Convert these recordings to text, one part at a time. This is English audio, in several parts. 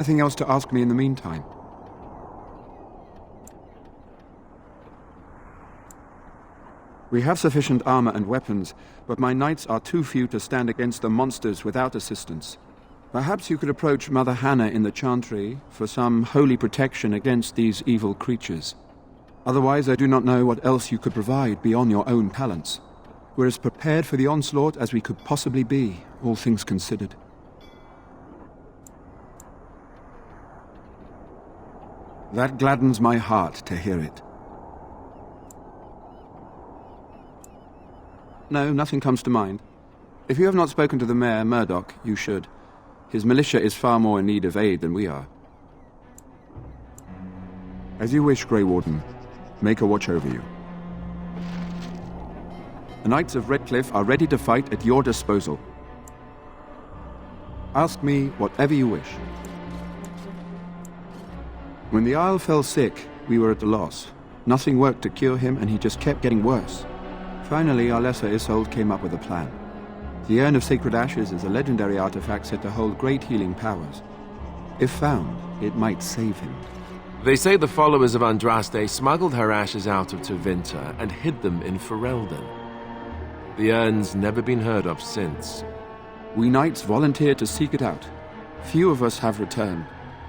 Anything else to ask me in the meantime? We have sufficient armor and weapons, but my knights are too few to stand against the monsters without assistance. Perhaps you could approach Mother Hannah in the Chantry for some holy protection against these evil creatures. Otherwise, I do not know what else you could provide beyond your own talents. We're as prepared for the onslaught as we could possibly be, all things considered. That gladdens my heart to hear it. No, nothing comes to mind. If you have not spoken to the mayor, Murdoch, you should. His militia is far more in need of aid than we are. As you wish, Grey Warden. Make a watch over you. The Knights of Redcliffe are ready to fight at your disposal. Ask me whatever you wish. When the Isle fell sick, we were at a loss. Nothing worked to cure him, and he just kept getting worse. Finally, our lesser Isolde came up with a plan. The Urn of Sacred Ashes is a legendary artifact said to hold great healing powers. If found, it might save him. They say the followers of Andraste smuggled her ashes out of Tevinter and hid them in Ferelden. The urn's never been heard of since. We knights volunteered to seek it out. Few of us have returned.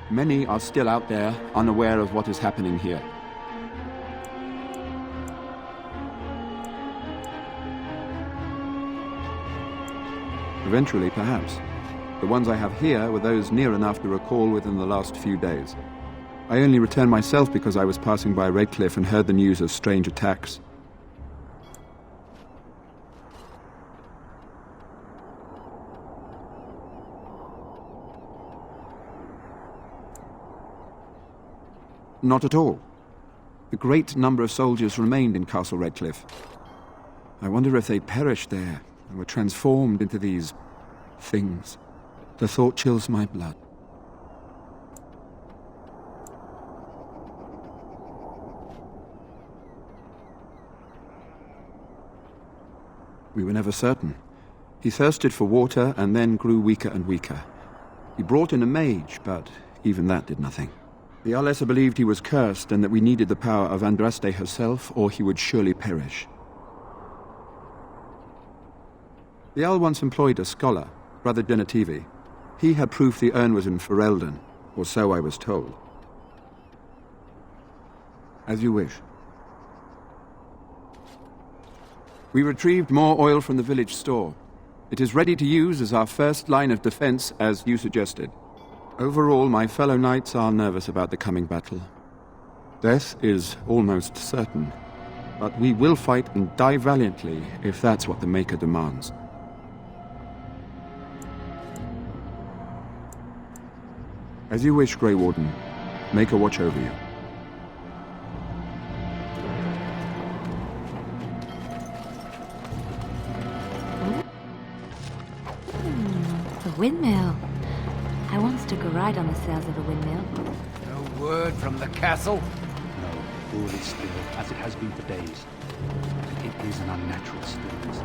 Many are still out there, unaware of what is happening here. Eventually, perhaps. The ones I have here were those near enough to recall within the last few days. I only returned myself because I was passing by Redcliffe and heard the news of strange attacks. Not at all. A great number of soldiers remained in Castle Redcliffe. I wonder if they perished there and were transformed into these things. The thought chills my blood. We were never certain. He thirsted for water and then grew weaker and weaker. He brought in a mage, but even that did nothing. The Arlessa believed he was cursed and that we needed the power of Andraste herself, or he would surely perish. The Owl once employed a scholar, Brother Genetivi. He had proof the urn was in Ferelden, or so I was told. As you wish. We retrieved more oil from the village store. It is ready to use as our first line of defense, as you suggested. Overall, my fellow knights are nervous about the coming battle. Death is almost certain, but we will fight and die valiantly if that's what the Maker demands. As you wish, Grey Warden. Make a watch over you. The windmill. I once took a ride on the sails of a windmill. No word from the castle? No, all is still, as it has been for days. It is an unnatural stillness.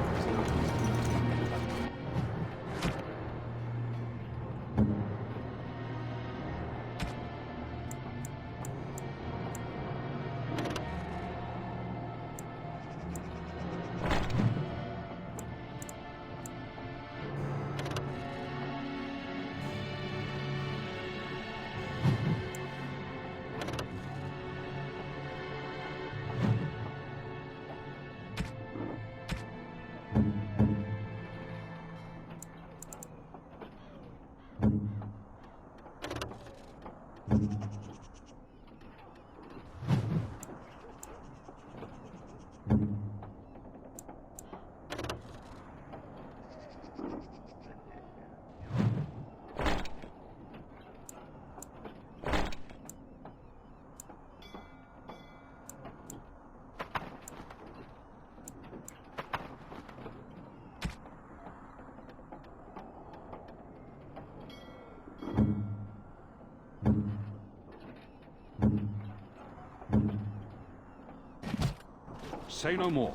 Say no more.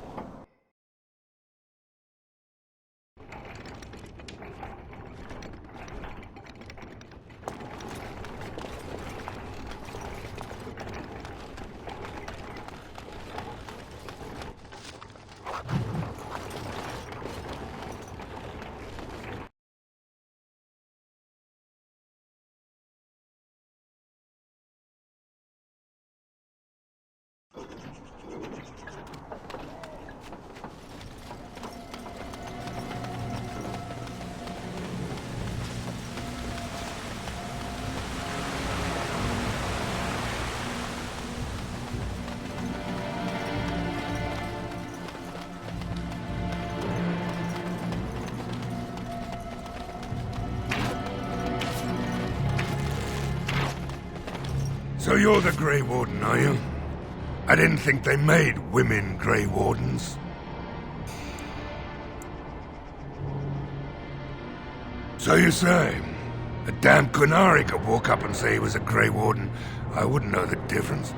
So you're the Grey Warden, are you? I didn't think they made women Grey Wardens. So you say, a damn Qunari could walk up and say he was a Grey Warden. I wouldn't know the difference.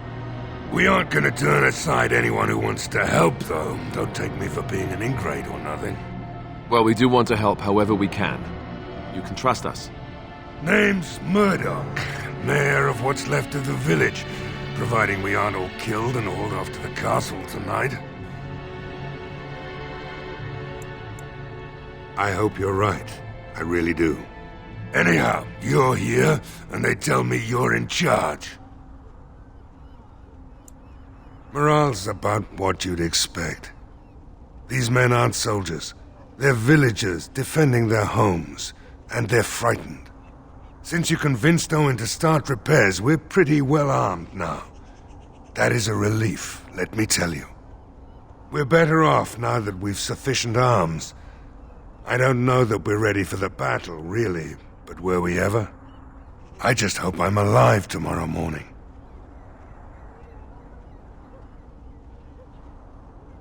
We aren't gonna turn aside anyone who wants to help, though. Don't take me for being an ingrate or nothing. Well, we do want to help however we can. You can trust us. Name's Murdoch, mayor of what's left of the village, providing we aren't all killed and hauled off to the castle tonight. I hope you're right. I really do. Anyhow, you're here, and they tell me you're in charge. Morale's about what you'd expect. These men aren't soldiers. They're villagers defending their homes, and they're frightened. Since you convinced Owen to start repairs, we're pretty well armed now. That is a relief, let me tell you. We're better off now that we've sufficient arms. I don't know that we're ready for the battle, really, but were we ever? I just hope I'm alive tomorrow morning.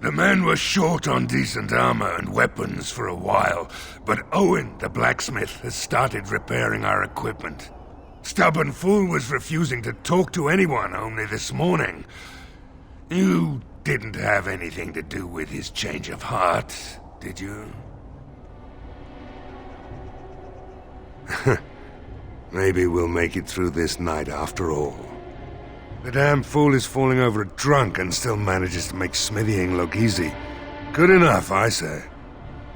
The men were short on decent armor and weapons for a while, but Owen, the blacksmith, has started repairing our equipment. Stubborn fool was refusing to talk to anyone only this morning. You didn't have anything to do with his change of heart, did you? Maybe we'll make it through this night after all. The damn fool is falling over drunk and still manages to make smithying look easy. Good enough, I say.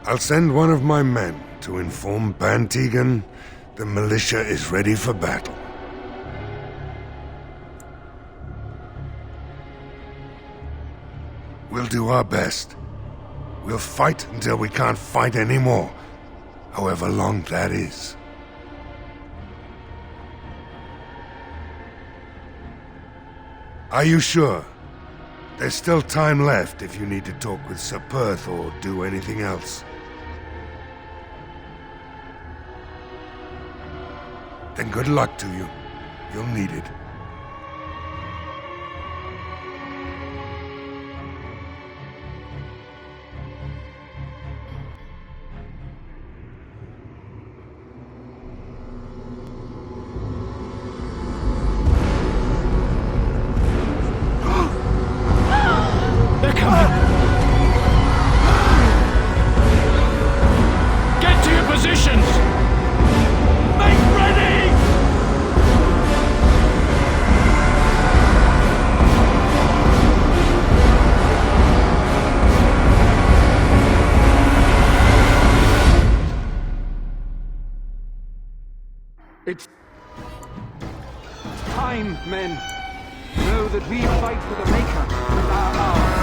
I'll send one of my men to inform Bantegan the militia is ready for battle. We'll do our best. We'll fight until we can't fight anymore, however long that is. Are you sure? There's still time left if you need to talk with Sir Perth or do anything else. Then good luck to you. You'll need it. It's time, men. Know that we fight for the Maker and our